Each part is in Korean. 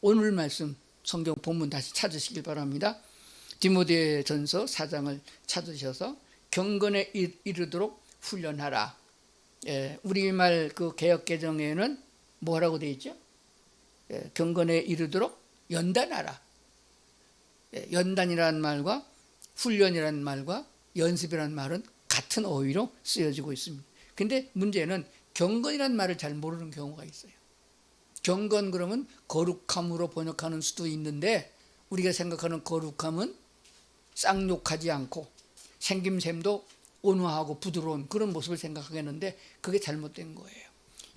오늘 말씀 성경 본문 다시 찾으시길 바랍니다. 디모데전서 4장을 찾으셔서 경건에 이르도록 훈련하라. 우리말 그 개역개정에는 뭐라고 되어 있죠? 경건에 이르도록 연단하라. 연단이라는 말과 훈련이라는 말과 연습이라는 말은 같은 어휘로 쓰여지고 있습니다. 근데 문제는 경건이라는 말을 잘 모르는 경우가 있어요. 경건 그러면 거룩함으로 번역하는 수도 있는데, 우리가 생각하는 거룩함은 쌍욕하지 않고 생김샘도 온화하고 부드러운 그런 모습을 생각하겠는데, 그게 잘못된 거예요.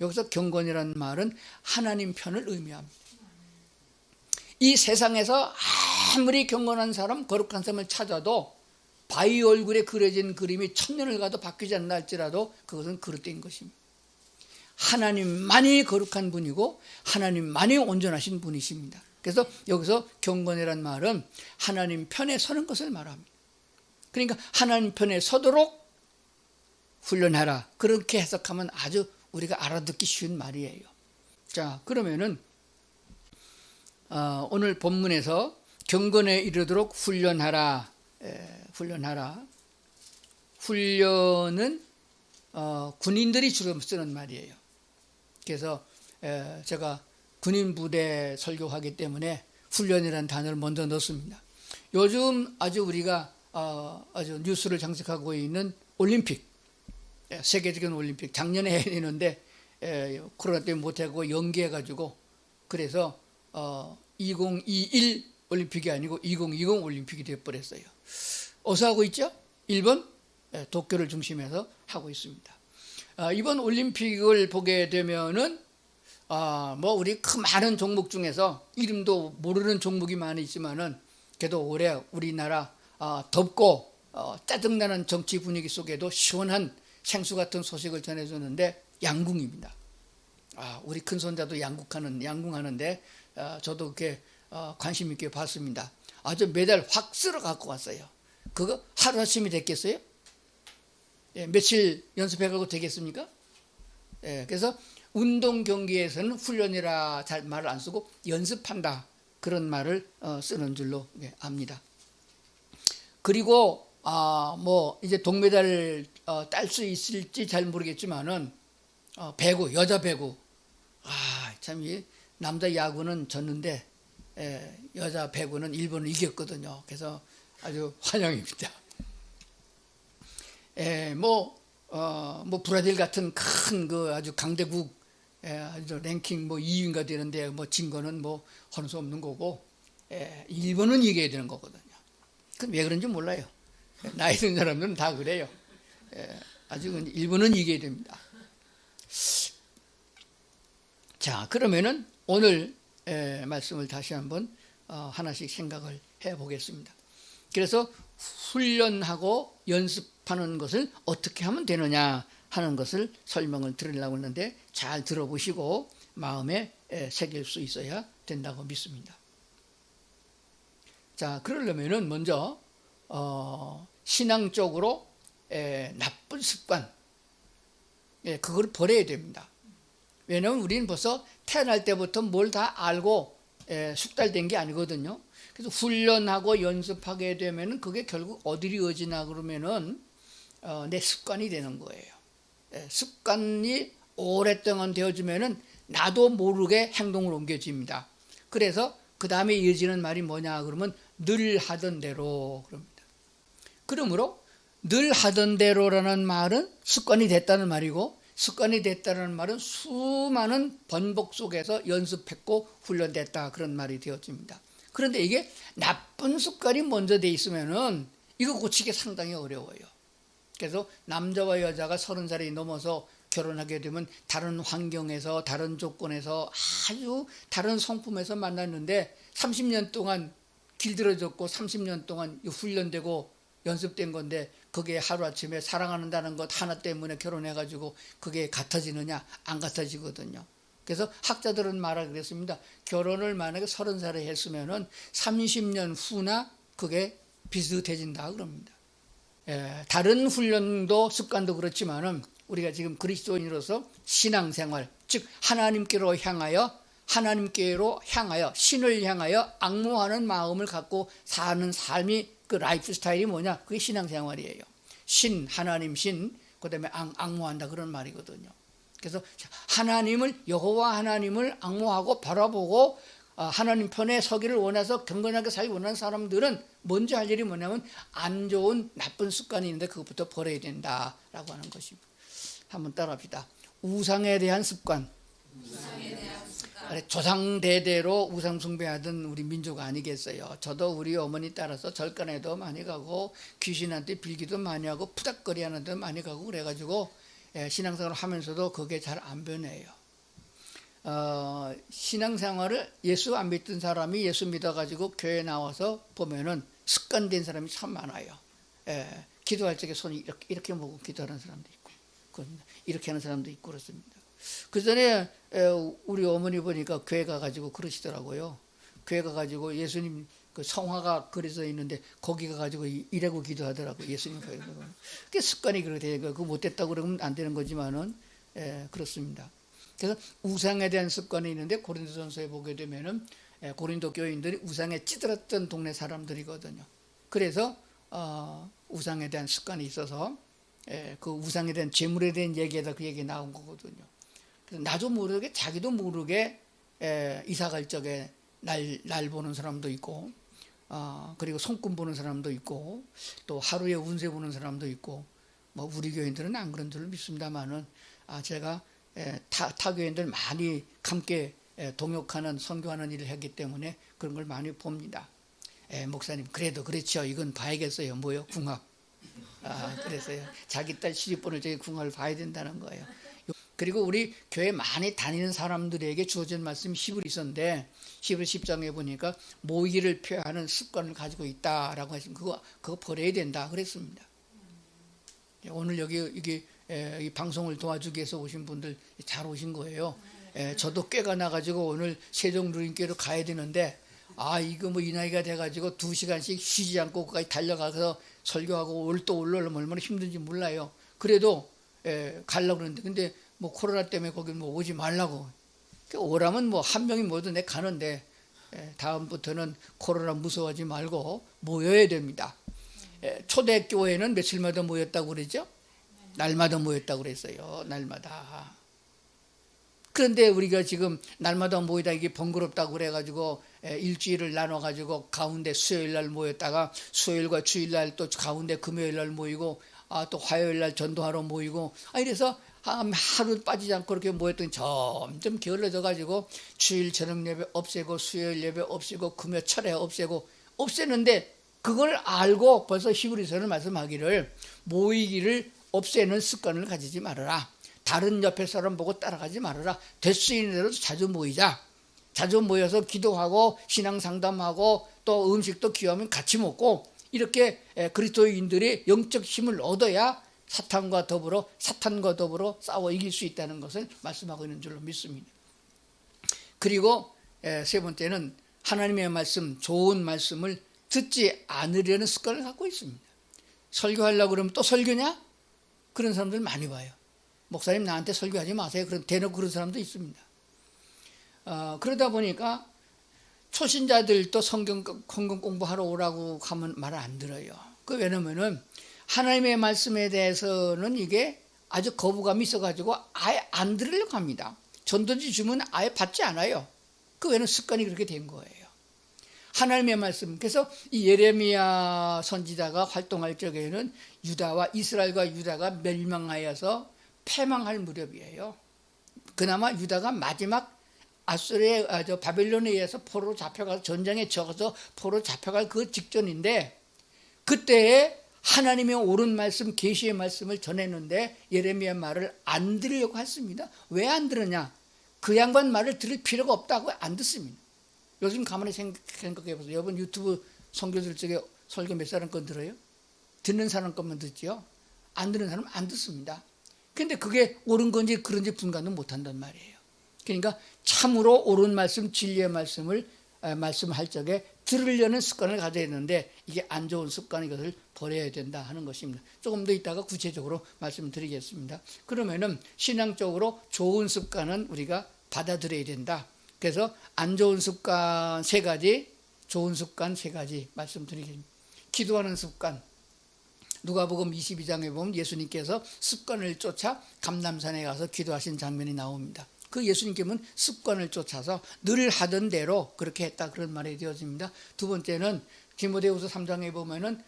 여기서 경건이라는 말은 하나님 편을 의미합니다. 이 세상에서 아무리 경건한 사람, 거룩한 사람을 찾아도 바위 얼굴에 그려진 그림이 천년을 가도 바뀌지 않나 할지라도 그것은 그릇된 것입니다. 하나님만이 거룩한 분이고 하나님만이 온전하신 분이십니다. 그래서 여기서 경건이라는 말은 하나님 편에 서는 것을 말합니다. 그러니까 하나님 편에 서도록 훈련하라, 그렇게 해석하면 아주 우리가 알아듣기 쉬운 말이에요. 자, 그러면은 오늘 본문에서 경건에 이르도록 훈련하라. 훈련은 군인들이 주로 쓰는 말이에요. 그래서 제가 군인 부대 설교하기 때문에 훈련이라는 단어를 먼저 넣습니다. 요즘 아주 우리가 아주 뉴스를 장식하고 있는 올림픽, 세계적인 올림픽, 작년에 해야 되는데 코로나 때문에 못하고 연기해가지고, 그래서 2021 올림픽이 아니고 2020 올림픽이 되어버렸어요. 어디서 하고 있죠? 일본 도쿄를 중심해서 하고 있습니다. 이번 올림픽을 보게 되면은 뭐 우리 그 많은 종목 중에서 이름도 모르는 종목이 많이 있지만은, 그래도 올해 우리나라 덥고 짜증나는 정치 분위기 속에도 시원한 생수 같은 소식을 전해주는데 양궁입니다. 우리 큰 손자도 양궁하는데 저도 그렇게 관심 있게 봤습니다. 아주 메달 확 쓸어 갖고 왔어요. 그거 하루아침이 됐겠어요? 며칠 연습해가고 되겠습니까? 그래서 운동 경기에서는 훈련이라 잘 말을 안 쓰고 연습한다, 그런 말을 쓰는 줄로 압니다. 그리고 뭐 이제 동메달을 딸 수 있을지 잘 모르겠지만은 배구, 여자 배구, 참 이 남자 야구는 졌는데 여자 배구는 일본을 이겼거든요. 그래서 아주 환영입니다. 뭐 브라질 같은 큰 그 아주 강대국, 아주 랭킹 뭐 2위인가 되는데 뭐 진 거는 뭐 할 수 없는 거고, 일본은 이겨야 되는 거거든요. 그건 왜 그런지 몰라요. 나이 든 사람들은 다 그래요. 아주 일본은 이겨야 됩니다. 자, 그러면은 오늘 말씀을 다시 한번 하나씩 생각을 해 보겠습니다. 그래서 훈련하고 연습하는 것을 어떻게 하면 되느냐 하는 것을 설명을 드리려고 하는데, 잘 들어보시고 마음에 새길 수 있어야 된다고 믿습니다. 자, 그러려면은 먼저 신앙적으로 나쁜 습관, 그걸 버려야 됩니다. 왜냐하면 우리는 벌써 태어날 때부터 뭘 다 알고 숙달된 게 아니거든요. 그래서 훈련하고 연습하게 되면은 그게 결국 어디로 이어지나 그러면은 내 습관이 되는 거예요. 습관이 오랫동안 되어지면은 나도 모르게 행동을 옮겨집니다. 그래서 그 다음에 이어지는 말이 뭐냐 그러면 늘 하던 대로 그럽니다. 그러므로 늘 하던 대로라는 말은 습관이 됐다는 말이고, 습관이 됐다는 말은 수많은 번복 속에서 연습했고 훈련됐다, 그런 말이 되어집니다. 그런데 이게 나쁜 습관이 먼저 돼 있으면은 이거 고치기 상당히 어려워요. 그래서 남자와 여자가 30살이 넘어서 결혼하게 되면 다른 환경에서, 다른 조건에서, 아주 다른 성품에서 만났는데 30년 동안 길들여졌고 30년 동안 훈련되고 연습된 건데, 그게 하루아침에 사랑한다는 것 하나 때문에 결혼해가지고 그게 같아지느냐? 안 같아지거든요. 그래서 학자들은 말하기로 했습니다. 결혼을 만약에 30살에 했으면은 30년 후나 그게 비슷해진다 그럽니다. 다른 훈련도 습관도 그렇지만은 우리가 지금 그리스도인으로서 신앙생활, 즉 하나님께로 향하여 하나님께로 향하여 신을 향하여 앙모하는 마음을 갖고 사는 삶이 그 라이프 스타일이 뭐냐? 그게 신앙생활이에요. 신, 하나님 신, 그다음에 앙모한다 그런 말이거든요. 그래서 하나님을 여호와 하나님을 앙모하고 바라보고 하나님 편에 서기를 원해서 경건하게 살기 원하는 사람들은 먼저 할 일이 뭐냐면 안 좋은 나쁜 습관이 있는데 그것부터 버려야 된다라고 하는 것입니다. 한번 따라합시다. 우상에 대한 습관. 조상 대대로 우상 숭배하던 우리 민족 아니겠어요. 저도 우리 어머니 따라서 절간에도 많이 가고 귀신한테 빌기도 많이 하고 푸닥거리 하는 데 많이 가고 그래가지고 신앙생활을 하면서도 그게 잘 안 변해요. 신앙생활을 예수 안 믿던 사람이 예수 믿어가지고 교회 나와서 보면은 습관된 사람이 참 많아요. 기도할 적에 손이 이렇게 모으고 기도하는 사람도 있고 이렇게 하는 사람도 있고 그렇습니다. 그 전에 우리 어머니 보니까 교회 가가지고 그러시더라고요. 교회 가가지고 예수님 그 성화가 그려져 있는데 거기 가가지고 이래고 기도하더라고요. 예수님 교회. 그게 습관이 그렇게 되니까 그거 못됐다고 그러면 안 되는 거지만은 그렇습니다. 그래서 우상에 대한 습관이 있는데 고린도전서에 보게 되면은 고린도 교인들이 우상에 찌들었던 동네 사람들이거든요. 그래서 우상에 대한 습관이 있어서 그 우상에 대한 재물에 대한 얘기에다 그 얘기 나온 거거든요. 그래서 나도 모르게 자기도 모르게 이사 갈 적에 날 보는 사람도 있고 그리고 손금 보는 사람도 있고 또 하루에 운세 보는 사람도 있고 뭐 우리 교인들은 안 그런 줄 믿습니다만은 제가 타 교인들 많이 함께 동역하는 선교하는 일을 했기 때문에 그런 걸 많이 봅니다. 목사님 그래도 그렇죠. 이건 봐야겠어요. 뭐요? 궁합. 그래서요. 자기 딸 시집보낼 적에 궁합을 봐야 된다는 거예요. 그리고 우리 교회 많이 다니는 사람들에게 주어진 말씀 히브리서인데 히브리 10장에 보니까 모의를 표하는 습관을 가지고 있다라고 하시면 그거 버려야 된다 그랬습니다. 오늘 여기 이 방송을 도와주기 위해서 오신 분들 잘 오신 거예요. 저도 꾀가 나가지고 오늘 세종누림교로 가야 되는데 이거 뭐 이 나이가 돼가지고 2시간씩 쉬지 않고 거기까지 달려가서 설교하고 올라오면 얼마나 힘든지 몰라요. 그래도 가려고 그러는데 근데 뭐 코로나 때문에 거기 뭐 오지 말라고. 오라면 뭐 한 명이 모여도 내 가는데 다음부터는 코로나 무서워하지 말고 모여야 됩니다. 초대교회는 며칠마다 모였다고 그러죠? 날마다 모였다고 그랬어요. 날마다. 그런데 우리가 지금 날마다 모이다 이게 번거롭다고 그래가지고 일주일을 나눠가지고 가운데 수요일날 모였다가 수요일과 주일날 또 가운데 금요일날 모이고 또 화요일날 전도하러 모이고 이래서 하루 빠지지 않고 그렇게 모였더니 점점 게을러져가지고 주일 저녁 예배 없애고 수요일 예배 없애고 금요 철회 없애는데 그걸 알고 벌써 히브리서는 말씀하기를 모이기를 없애는 습관을 가지지 말아라. 다른 옆에 사람 보고 따라가지 말아라. 될 수 있는 대로 자주 모이자. 자주 모여서 기도하고 신앙 상담하고 또 음식도 기여하면 같이 먹고 이렇게 그리스도인들이 영적 힘을 얻어야 사탄과 더불어 싸워 이길 수 있다는 것을 말씀하고 있는 줄로 믿습니다. 그리고 세 번째는 하나님의 말씀, 좋은 말씀을 듣지 않으려는 습관을 갖고 있습니다. 설교하려고 그러면 또 설교냐? 그런 사람들 많이 봐요. 목사님 나한테 설교하지 마세요. 대놓고 그런 사람도 있습니다. 그러다 보니까 초신자들도 성경 공부하러 오라고 하면 말을 안 들어요. 왜냐면은 하나님의 말씀에 대해서는 이게 아주 거부감이 있어가지고 아예 안 들으려고 합니다. 전도지 주면 아예 받지 않아요. 왜는 습관이 그렇게 된 거예요. 하나님의 말씀. 그래서 이 예레미야 선지자가 활동할 적에는 이스라엘과 유다가 멸망하여서 패망할 무렵이에요. 그나마 유다가 마지막 바벨론에 의해서 포로로 잡혀가서 전쟁에 져서 포로로 잡혀갈 그 직전인데 그때에 하나님의 옳은 말씀, 계시의 말씀을 전했는데 예레미야 말을 안 들으려고 했습니다. 왜 안 들으냐? 그 양반 말을 들을 필요가 없다고 안 듣습니다. 요즘 가만히 생각해 보세요. 여러분 유튜브 선교 들 적에 설교 몇 사람 건 들어요? 듣는 사람 것만 듣죠. 안 듣는 사람은 안 듣습니다. 근데 그게 옳은 건지 그런지 분간은 못한단 말이에요. 그러니까 참으로 옳은 말씀, 진리의 말씀을 말씀할 적에 들으려는 습관을 가져야 되는데 이게 안 좋은 습관인 것을 버려야 된다 하는 것입니다. 조금 더 이따가 구체적으로 말씀드리겠습니다. 그러면은 신앙적으로 좋은 습관은 우리가 받아들여야 된다. 그래서 안 좋은 습관 3가지, 좋은 습관 3가지 말씀드리겠습니다. 기도하는 습관. 누가복음 22장에 보면 예수님께서 습관을 쫓아 감람산에 가서 기도하신 장면이 나옵니다. 그 예수님께서는 습관을 쫓아서 늘 하던 대로 그렇게 했다, 그런 말이 되어집니다. 두 번째는 디모데후서 3장에 보면은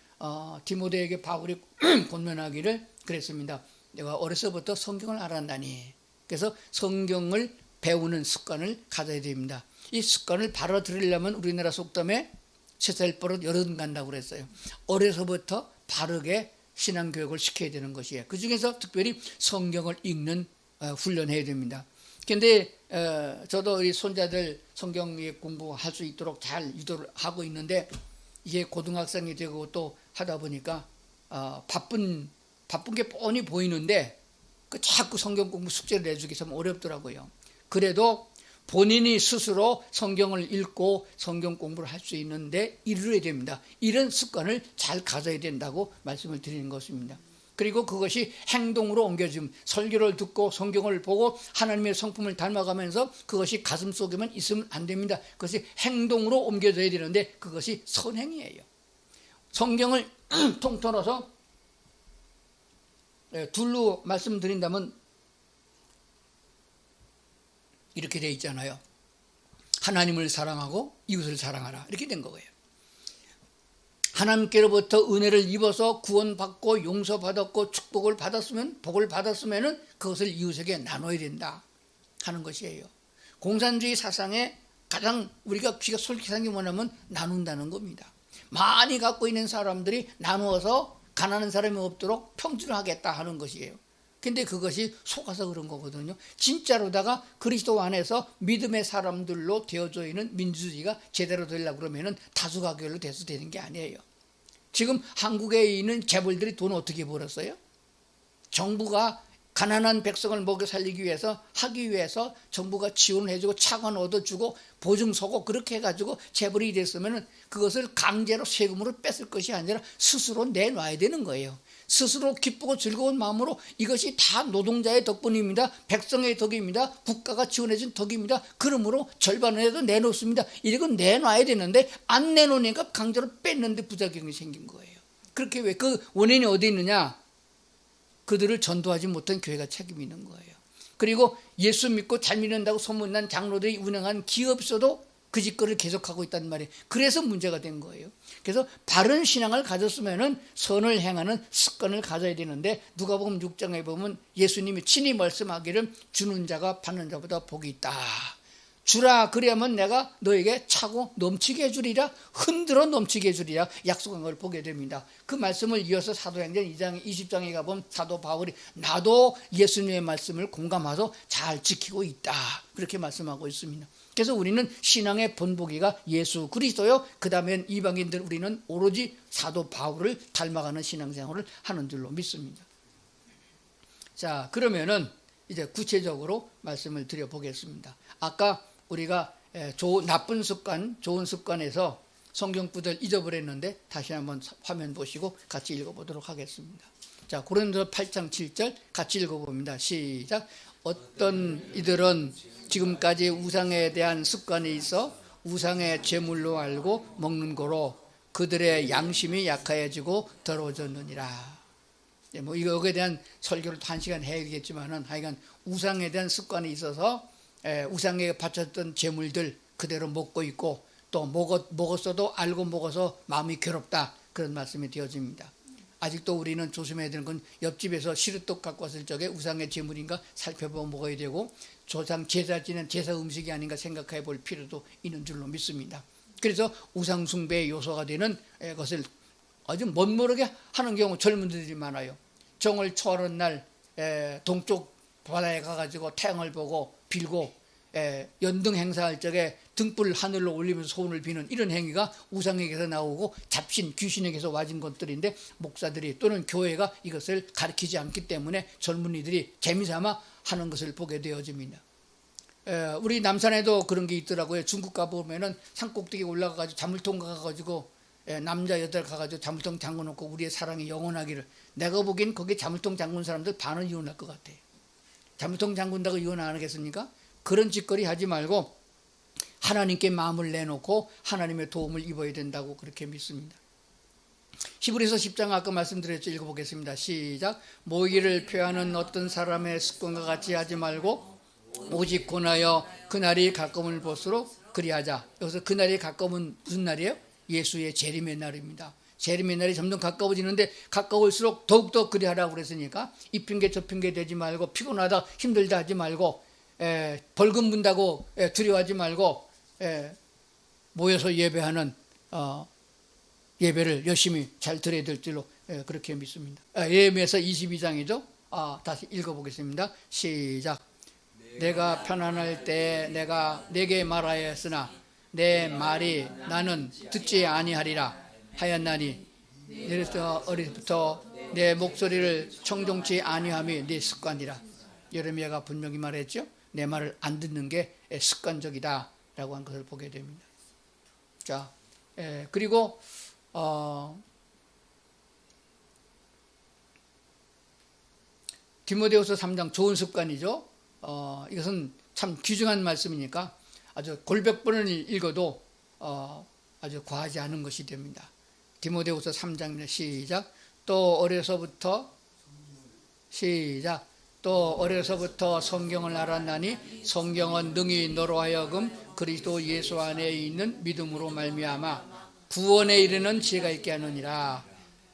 디모데에게 바울이 권면하기를 그랬습니다. 내가 어려서부터 성경을 알았나니. 그래서 성경을 배우는 습관을 가져야 됩니다. 이 습관을 바로 들으려면 우리나라 속담에 3살 버릇 여름 간다고 그랬어요. 어려서부터 바르게 신앙교육을 시켜야 되는 것이에요. 그 중에서 특별히 성경을 읽는 훈련해야 됩니다. 근데 저도 우리 손자들 성경 공부할 수 있도록 잘 유도를 하고 있는데, 이게 고등학생이 되고 또 하다 보니까 바쁜 게 뻔히 보이는데 자꾸 성경 공부 숙제를 내주기 참 어렵더라고요. 그래도 본인이 스스로 성경을 읽고 성경 공부를 할 수 있는데 이르러야 됩니다. 이런 습관을 잘 가져야 된다고 말씀을 드리는 것입니다. 그리고 그것이 행동으로 옮겨지면, 설교를 듣고 성경을 보고 하나님의 성품을 닮아가면서 그것이 가슴속에만 있으면 안 됩니다. 그것이 행동으로 옮겨져야 되는데 그것이 선행이에요. 성경을 통틀어서 둘로 말씀드린다면 이렇게 돼 있잖아요. 하나님을 사랑하고 이웃을 사랑하라, 이렇게 된 거예요. 하나님께로부터 은혜를 입어서 구원받고 용서받았고 축복을 받았으면, 복을 받았으면 그것을 이웃에게 나눠야 된다 하는 것이에요. 공산주의 사상에 가장 우리가 귀가 솔깃한 게 뭐냐면 나눈다는 겁니다. 많이 갖고 있는 사람들이 나누어서 가난한 사람이 없도록 평준화하겠다 하는 것이에요. 근데 그것이 속아서 그런 거거든요. 진짜로다가 그리스도 안에서 믿음의 사람들로 되어져 있는 민주주의가 제대로 되려고 그러면은 다수가결로 돼서 되는 게 아니에요. 지금 한국에 있는 재벌들이 돈 어떻게 벌었어요? 정부가 가난한 백성을 먹여 살리기 위해서, 하기 위해서 정부가 지원을 해주고 차관 얻어주고 보증 서고 그렇게 해가지고 재벌이 됐으면 그것을 강제로 세금으로 뺐을 것이 아니라 스스로 내놔야 되는 거예요. 스스로 기쁘고 즐거운 마음으로 이것이 다 노동자의 덕분입니다. 백성의 덕입니다. 국가가 지원해준 덕입니다. 그러므로 절반을 해도 내놓습니다. 이건 내놔야 되는데 안 내놓으니까 강제로 뺐는데 부작용이 생긴 거예요. 그렇게 왜 그 원인이 어디 있느냐? 그들을 전도하지 못한 교회가 책임이 있는 거예요. 그리고 예수 믿고 잘 믿는다고 소문난 장로들이 운영한 기업소도 그 짓거리를 계속하고 있단 말이에요. 그래서 문제가 된 거예요. 그래서 바른 신앙을 가졌으면 선을 행하는 습관을 가져야 되는데, 누가복음 6장에 보면 예수님이 친히 말씀하기를 주는 자가 받는 자보다 복이 있다. 주라, 그래야만 내가 너에게 차고 넘치게 해주리라, 흔들어 넘치게 해주리라 약속한 걸 보게 됩니다. 그 말씀을 이어서 사도행전 2장 20장에 가보면 사도 바울이 나도 예수님의 말씀을 공감해서 잘 지키고 있다, 그렇게 말씀하고 있습니다. 그래서 우리는 신앙의 본보기가 예수 그리스도요, 그 다음엔 이방인들, 우리는 오로지 사도 바울을 닮아가는 신앙생활을 하는 줄로 믿습니다. 자, 그러면은 이제 구체적으로 말씀을 드려보겠습니다. 아까 우리가 나쁜 습관, 좋은 습관에서 성경구절 잊어버렸는데 다시 한번 화면 보시고 같이 읽어보도록 하겠습니다. 자, 고린도서 8장 7절 같이 읽어봅니다. 시작. 어떤 이들은 지금까지 우상에 대한 습관이 있어 우상의 제물로 알고 먹는 거로 그들의 양심이 약해지고 더러워졌느니라. 뭐 이거에 대한 설교를 또 1시간 해야겠지만은, 하여간 우상에 대한 습관이 있어서 우상에 바쳤던 제물들 그대로 먹고 있고, 또 먹었어도 알고 먹어서 마음이 괴롭다, 그런 말씀이 되어집니다. 아직도 우리는 조심해야 되는 건 옆집에서 시루떡 갖고 왔을 적에 우상의 제물인가 살펴보고 먹어야 되고, 조상 제사 지낸 제사 음식이 아닌가 생각해 볼 필요도 있는 줄로 믿습니다. 그래서 우상 숭배의 요소가 되는 것을 아주 멋모르게 하는 경우 젊은이들이 많아요. 정월 초하는 날 동쪽 바다에 가가지고 태양을 보고 빌고 연등 행사할 적에 등불 하늘로 올리면서 소원을 비는 이런 행위가 우상에게서 나오고 잡신, 귀신에게서 와진 것들인데, 목사들이 또는 교회가 이것을 가르치지 않기 때문에 젊은이들이 재미삼아 하는 것을 보게 되어집니다. 우리 남산에도 그런 게 있더라고요. 중국 가보면은 산꼭대기에 올라가가지고 자물통 가가지고 남자 여덟 가가지고 자물통 잠궈놓고 우리의 사랑이 영원하기를. 내가 보기엔 거기 자물통 잠근 사람들 반은 이혼할 것 같아요. 자물통 잠근다고 이혼 안 하겠습니까? 그런 짓거리 하지 말고 하나님께 마음을 내놓고 하나님의 도움을 입어야 된다고 그렇게 믿습니다. 히브리서 10장 아까 말씀드렸죠. 읽어보겠습니다. 시작. 모이기를 표하는 어떤 사람의 습관과 같이 하지 말고 오직 권하여 그날이 가까움을 볼수록 그리하자. 여기서 그날이 가까움은 무슨 날이에요? 예수의 재림의 날입니다. 재림의 날이 점점 가까워지는데 가까울수록 더욱더 그리하라고 그랬으니까 이 핑계 저 핑계 대지 말고 피곤하다 힘들다 하지 말고 벌금 문다고 두려워하지 말고 모여서 예배하는 예배를 열심히 잘 드려야 될 줄로 그렇게 믿습니다. 예레미야서 22장이죠. 다시 읽어보겠습니다. 시작. 내가 편안할 때 내가 내게 말하였으나 내 말이 나는 듣지 아니하리라 하였나니 어리부터 내 목소리를 청종치 아니함이 네 습관이라. 예레미야가 분명히 말했죠. 내 말을 안 듣는 게 습관적이다 라고 한 것을 보게 됩니다. 자, 그리고 디모데후서 3장 좋은 습관이죠. 이것은 참 귀중한 말씀이니까 아주 골백 번을 읽어도 아주 과하지 않은 것이 됩니다. 디모데후서 3장입니다. 시작. 또 어려서부터 성경을 알았나니 성경은 능히 너로 하여금 그리스도 예수 안에 있는 믿음으로 말미암아 구원에 이르는 지혜가 있게 하느니라.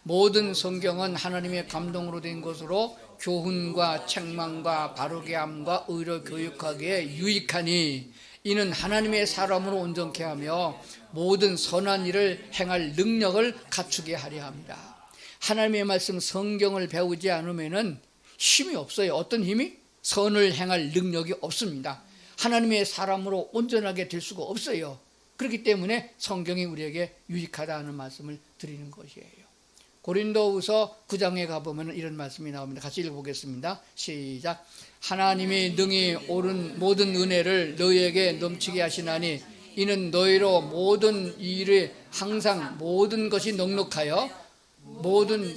모든 성경은 하나님의 감동으로 된 것으로 교훈과 책망과 바르게 함과 의로 교육하기에 유익하니 이는 하나님의 사람으로 온전케 하며 모든 선한 일을 행할 능력을 갖추게 하려 합니다. 하나님의 말씀 성경을 배우지 않으면은 힘이 없어요. 어떤 힘이? 선을 행할 능력이 없습니다. 하나님의 사람으로 온전하게 될 수가 없어요. 그렇기 때문에 성경이 우리에게 유익하다는 말씀을 드리는 것이에요. 고린도후서 9장에 가보면 이런 말씀이 나옵니다. 같이 읽어보겠습니다. 시작. 하나님이 능히 옳은 모든 은혜를 너희에게 넘치게 하시나니 이는 너희로 모든 일에 항상 모든 것이 넉넉하여 모든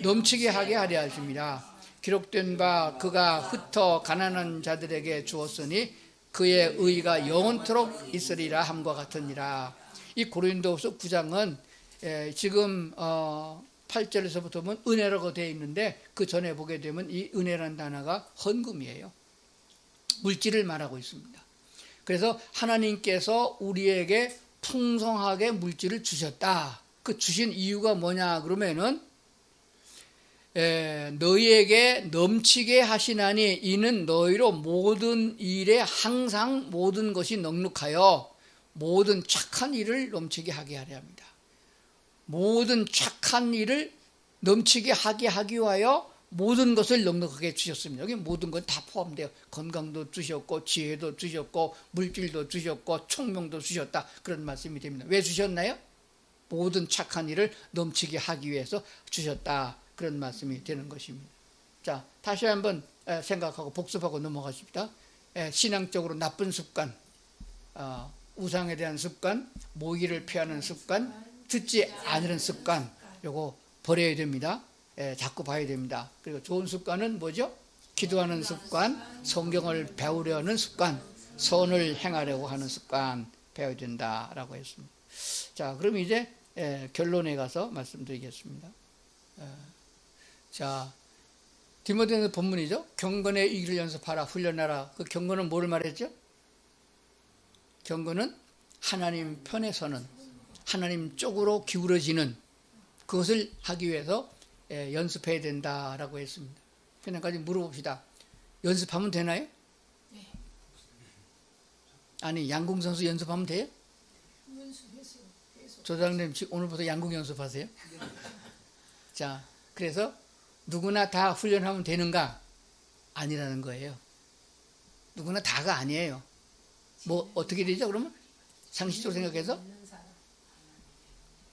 넘치게 하게 하려 하십니다. 기록된 바 그가 흩어 가난한 자들에게 주었으니 그의 의가 영원토록 있으리라 함과 같으니라. 이 고린도후서 9장은 지금 8절에서부터 보면 은혜라고 되어 있는데 그 전에 보게 되면 이 은혜라는 단어가 헌금이에요. 물질을 말하고 있습니다. 그래서 하나님께서 우리에게 풍성하게 물질을 주셨다. 그 주신 이유가 뭐냐 그러면은 너희에게 넘치게 하시나니 이는 너희로 모든 일에 항상 모든 것이 넉넉하여 모든 착한 일을 넘치게 하게 하려 합니다. 모든 착한 일을 넘치게 하게 하기 위하여 모든 것을 넉넉하게 주셨습니다. 여기 모든 건 다 포함돼요. 건강도 주셨고 지혜도 주셨고 물질도 주셨고 총명도 주셨다. 그런 말씀이 됩니다. 왜 주셨나요? 모든 착한 일을 넘치게 하기 위해서 주셨다. 그런 말씀이 되는 것입니다. 자, 다시 한번 생각하고 복습하고 넘어가십시다. 신앙적으로 나쁜 습관, 우상에 대한 습관, 모이기를 피하는 습관, 듣지 않으려는 습관, 요거 버려야 됩니다. 자꾸 봐야 됩니다. 그리고 좋은 습관은 뭐죠? 기도하는 습관, 성경을 배우려는 습관, 선을 행하려고 하는 습관 배워야 된다라고 했습니다. 자, 그럼 이제 결론에 가서 말씀드리겠습니다. 자, 디모데는 본문이죠. 경건의 이기를 연습하라, 훈련하라. 그 경건은 뭐를 말했죠? 경건은 하나님 편에 서는, 하나님 쪽으로 기울어지는 그것을 하기 위해서 연습해야 된다라고 했습니다. 그냥까지 물어봅시다. 연습하면 되나요? 네. 아니, 양궁 선수 연습하면 돼요? 조장님 오늘부터 양궁 연습하세요? 자, 그래서 누구나 다 훈련하면 되는가? 아니라는 거예요. 누구나 다가 아니에요. 뭐 어떻게 되죠? 그러면 상식적으로 생각해서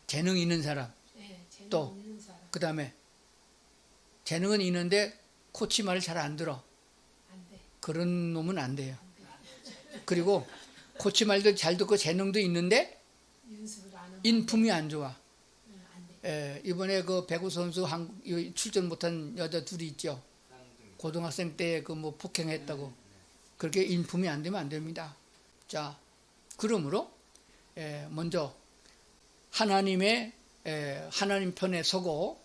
재능 있는 사람, 또 그 다음에 재능은 있는데 코치 말을 잘 안 들어. 그런 놈은 안 돼요. 그리고 코치 말도 잘 듣고 재능도 있는데 인품이 안 좋아. 이번에 그 배구 선수 출전 못한 여자 둘이 있죠. 고등학생 때 그 뭐 폭행했다고. 그렇게 인품이 안 되면 안 됩니다. 자, 그러므로 먼저 하나님 편에 서고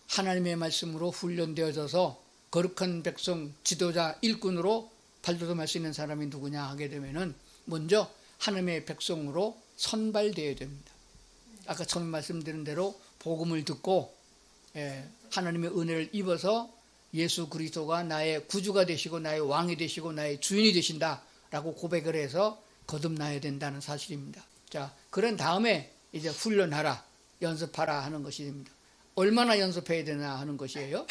하나님의 말씀으로 훈련되어져서 거룩한 백성, 지도자, 일꾼으로 발돋움할 수 있는 사람이 누구냐 하게 되면은 먼저 하나님의 백성으로 선발되어야 됩니다. 아까 처음 말씀드린 대로 복음을 듣고 하나님의 은혜를 입어서 예수 그리스도가 나의 구주가 되시고 나의 왕이 되시고 나의 주인이 되신다라고 고백을 해서 거듭나야 된다는 사실입니다. 자, 그런 다음에 이제 훈련하라, 연습하라 하는 것이 됩니다. 얼마나 연습해야 되나 하는 것이에요.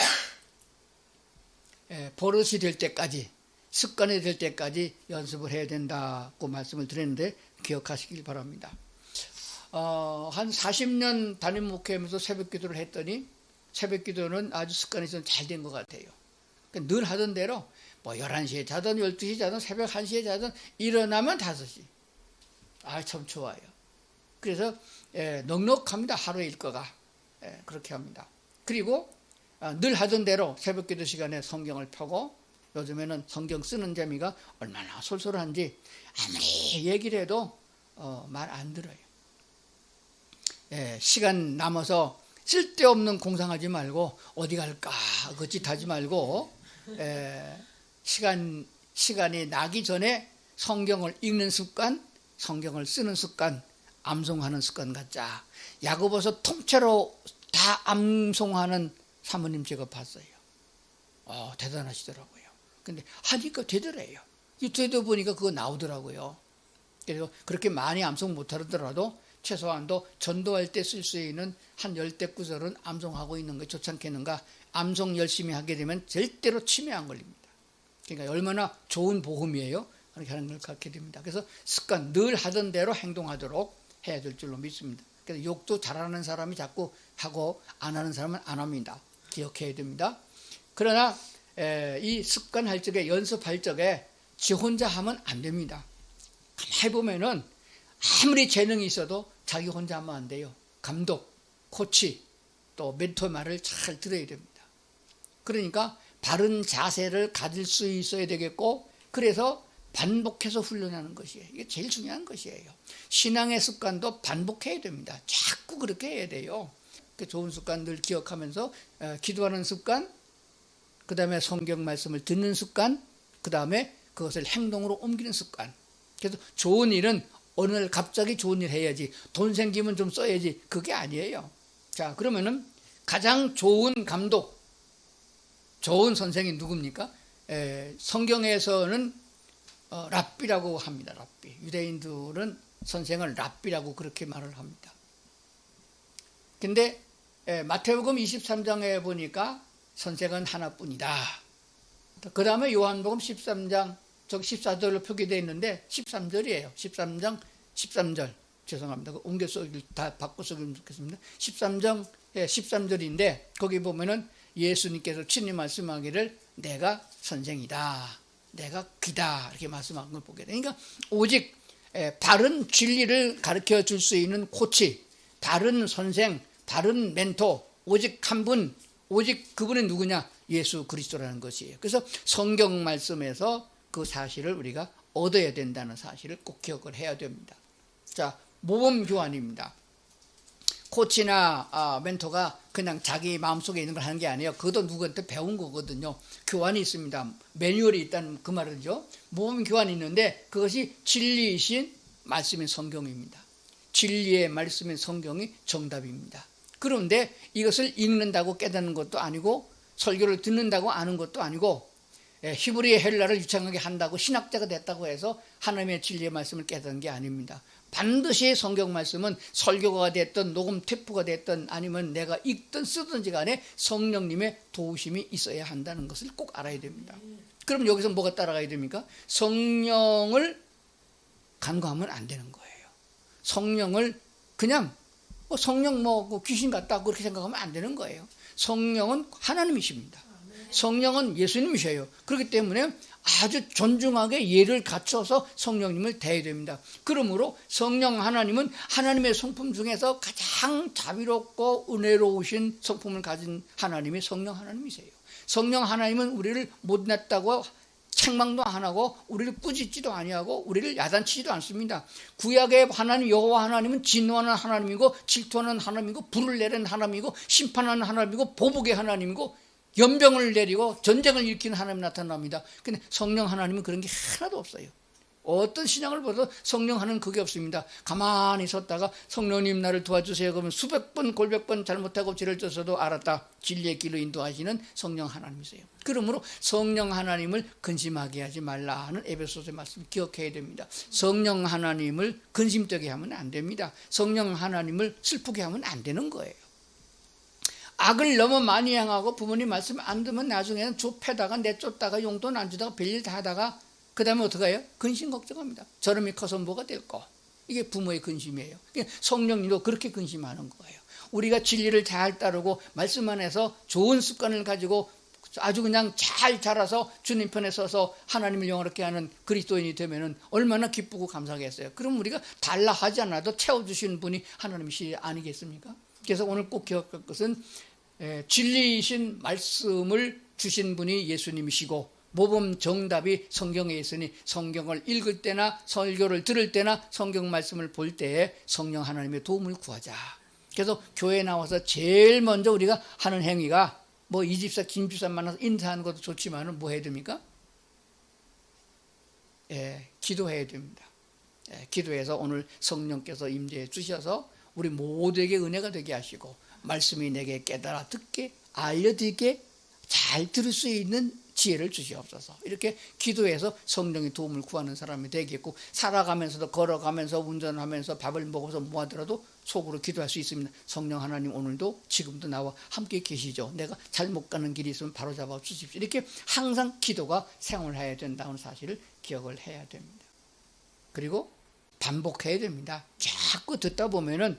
버릇이 될 때까지, 습관이 될 때까지 연습을 해야 된다고 말씀을 드렸는데 기억하시길 바랍니다. 한 40년 담임 목회하면서 새벽 기도를 했더니 새벽 기도는 아주 습관이 좀 잘 된 것 같아요. 늘 하던 대로 뭐 11시에 자든 12시에 자든 새벽 1시에 자든 일어나면 5시. 참 좋아요. 그래서 넉넉합니다. 하루 일과가. 그렇게 합니다. 그리고 늘 하던 대로 새벽 기도 시간에 성경을 펴고, 요즘에는 성경 쓰는 재미가 얼마나 솔솔한지 아무리 얘기를 해도 말 안 들어요. 시간 남아서 쓸데없는 공상하지 말고 어디 갈까 그 짓 하지 말고 시간이 나기 전에 성경을 읽는 습관, 성경을 쓰는 습관, 암송하는 습관 갖자. 야고보서 통째로 다 암송하는 사모님 제가 봤어요. 대단하시더라고요. 근데 하니까 되더래요. 유튜브에 보니까 그거 나오더라고요. 그래서 그렇게 많이 암송 못하더라도 최소한도 전도할 때 쓸 수 있는 한 10대 구절은 암송하고 있는 게 좋지 않겠는가. 암송 열심히 하게 되면 절대로 치매 안 걸립니다. 그러니까 얼마나 좋은 복음이에요. 그렇게 하는 걸 갖게 됩니다. 그래서 습관, 늘 하던 대로 행동하도록 해야 될 줄로 믿습니다. 그래서 욕도 잘하는 사람이 자꾸 하고 안 하는 사람은 안 합니다. 기억해야 됩니다. 그러나 이 습관할 적에, 연습할 적에 지 혼자 하면 안 됩니다. 가만히 보면은 아무리 재능이 있어도 자기 혼자 하면 안 돼요. 감독, 코치, 또 멘토 말을 잘 들어야 됩니다. 그러니까 바른 자세를 가질 수 있어야 되겠고, 그래서 반복해서 훈련하는 것이에요. 이게 제일 중요한 것이에요. 신앙의 습관도 반복해야 됩니다. 자꾸 그렇게 해야 돼요. 그 좋은 습관들 기억하면서 기도하는 습관, 그 다음에 성경 말씀을 듣는 습관, 그 다음에 그것을 행동으로 옮기는 습관. 그래서 좋은 일은 어느 날 갑자기 좋은 일 해야지, 돈 생기면 좀 써야지, 그게 아니에요. 자, 그러면은 가장 좋은 감독, 좋은 선생이 누굽니까? 성경에서는 랍비라고 합니다. 랍비. 유대인들은 선생을 랍비라고 그렇게 말을 합니다. 근데 마태복음 23장에 보니까 선생은 하나뿐이다. 그 다음에 요한복음 13장 14절로 표기되어 있는데 13절이에요. 13장 13절. 죄송합니다. 옮겨 써기 다 바꿔 써기면 좋겠습니다. 13장 13절인데 거기 보면은 예수님께서 친히 말씀하기를 내가 선생이다, 내가 귀다, 이렇게 말씀한 걸 보게 돼요. 그러니까 오직 바른 진리를 가르쳐 줄 수 있는 코치, 바른 선생, 바른 멘토, 오직 한 분, 오직 그분은 누구냐? 예수 그리스도라는 것이에요. 그래서 성경 말씀에서 그 사실을 우리가 얻어야 된다는 사실을 꼭 기억을 해야 됩니다. 자, 모범 교환입니다. 코치나 멘토가 그냥 자기 마음속에 있는 걸 하는 게 아니에요. 그것도 누구한테 배운 거거든요. 교환이 있습니다. 매뉴얼이 있다는 그 말이죠. 모범 교환이 있는데 그것이 진리이신 말씀인 성경입니다. 진리의 말씀인 성경이 정답입니다. 그런데 이것을 읽는다고 깨닫는 것도 아니고 설교를 듣는다고 아는 것도 아니고 히브리 헬라를 유창하게 한다고 신학자가 됐다고 해서 하나님의 진리의 말씀을 깨닫는 게 아닙니다. 반드시 성경 말씀은 설교가 됐든 녹음 테이프가 됐든 아니면 내가 읽든 쓰든지 간에 성령님의 도우심이 있어야 한다는 것을 꼭 알아야 됩니다. 그럼 여기서 뭐가 따라가야 됩니까? 성령을 간과하면 안 되는 거예요. 성령을 그냥 성령 귀신 같다 그렇게 생각하면 안 되는 거예요. 성령은 하나님이십니다. 성령은 예수님이셔요. 그렇기 때문에 아주 존중하게 예를 갖춰서 성령님을 대해야 됩니다. 그러므로 성령 하나님은 하나님의 성품 중에서 가장 자비롭고 은혜로우신 성품을 가진 하나님이 성령 하나님이세요. 성령 하나님은 우리를 못났다고 책망도 안 하고 우리를 꾸짖지도 아니하고 우리를 야단치지도 않습니다. 구약의 하나님 여호와 하나님은 진노하는 하나님이고 질투하는 하나님이고 불을 내리는 하나님이고 심판하는 하나님이고 보복의 하나님이고 연병을 내리고 전쟁을 일으키는 하나님이 나타납니다. 근데 성령 하나님은 그런 게 하나도 없어요. 어떤 신앙을 봐도 성령 하나는 그게 없습니다. 가만히 섰다가 성령님 나를 도와주세요 그러면 수백 번 골백 번 잘못하고 죄를 졌어도 알았다. 진리의 길로 인도하시는 성령 하나님이세요. 그러므로 성령 하나님을 근심하게 하지 말라 하는 에베소서의 말씀 기억해야 됩니다. 성령 하나님을 근심되게 하면 안 됩니다. 성령 하나님을 슬프게 하면 안 되는 거예요. 악을 너무 많이 행하고 부모님 말씀 안 듣면 나중에는 좁혀다가 내쫓다가 용돈 안 주다가 별일 다 하다가 그 다음에 어떻게 해요? 근심 걱정합니다. 저놈이 커서 뭐가 될 거. 이게 부모의 근심이에요. 성령님도 그렇게 근심하는 거예요. 우리가 진리를 잘 따르고 말씀 안에서 좋은 습관을 가지고 아주 그냥 잘 자라서 주님 편에 서서 하나님을 영화롭게 하는 그리스도인이 되면은 얼마나 기쁘고 감사하겠어요. 그럼 우리가 달라 하지 않아도 채워주시는 분이 하나님이시 아니겠습니까? 그래서 오늘 꼭 기억할 것은 진리이신 말씀을 주신 분이 예수님이시고 모범 정답이 성경에 있으니 성경을 읽을 때나 설교를 들을 때나 성경 말씀을 볼 때에 성령 하나님의 도움을 구하자. 그래서 교회에 나와서 제일 먼저 우리가 하는 행위가 뭐 이 집사 김 집사 만나서 인사하는 것도 좋지만 뭐 해야 됩니까? 기도해야 됩니다. 기도해서 오늘 성령께서 임재해 주셔서 우리 모두에게 은혜가 되게 하시고 말씀이 내게 깨달아 듣게 알려드리게 잘 들을 수 있는 지혜를 주시옵소서. 이렇게 기도해서 성령의 도움을 구하는 사람이 되겠고 살아가면서도 걸어가면서 운전하면서 밥을 먹어서 뭐 하더라도 속으로 기도할 수 있습니다. 성령 하나님 오늘도 지금도 나와 함께 계시죠. 내가 잘못 가는 길이 있으면 바로잡아 주십시오. 이렇게 항상 기도가 생활해야 된다는 사실을 기억을 해야 됩니다. 그리고 반복해야 됩니다. 자꾸 듣다 보면은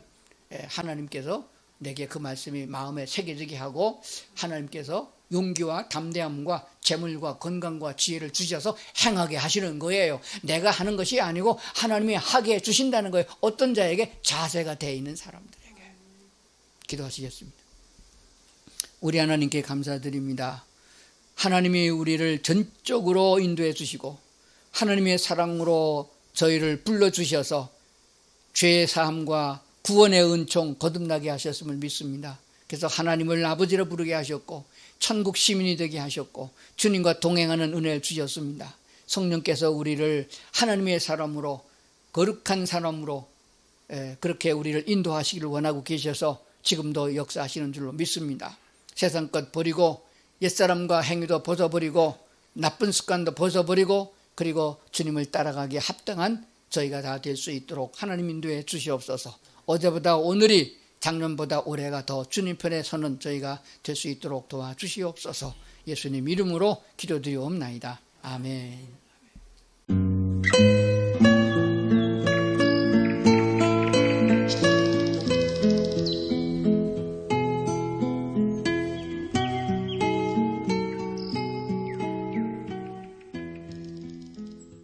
하나님께서 내게 그 말씀이 마음에 새겨지게 하고 하나님께서 용기와 담대함과 재물과 건강과 지혜를 주셔서 행하게 하시는 거예요. 내가 하는 것이 아니고 하나님이 하게 해주신다는 거예요. 어떤 자에게? 자세가 되어 있는 사람들에게. 기도하시겠습니다. 우리 하나님께 감사드립니다. 하나님이 우리를 전적으로 인도해 주시고 하나님의 사랑으로 저희를 불러주셔서 죄의 사함과 구원의 은총 거듭나게 하셨음을 믿습니다. 그래서 하나님을 아버지로 부르게 하셨고 천국 시민이 되게 하셨고 주님과 동행하는 은혜를 주셨습니다. 성령께서 우리를 하나님의 사람으로 거룩한 사람으로 그렇게 우리를 인도하시기를 원하고 계셔서 지금도 역사하시는 줄로 믿습니다. 세상 것 버리고 옛사람과 행위도 벗어버리고 나쁜 습관도 벗어버리고 그리고 주님을 따라가기에 합당한 저희가 다 될 수 있도록 하나님 인도해 주시옵소서. 어제보다 오늘이 작년보다 올해가 더 주님 편에 서는 저희가 될 수 있도록 도와주시옵소서. 예수님 이름으로 기도드리옵나이다. 아멘.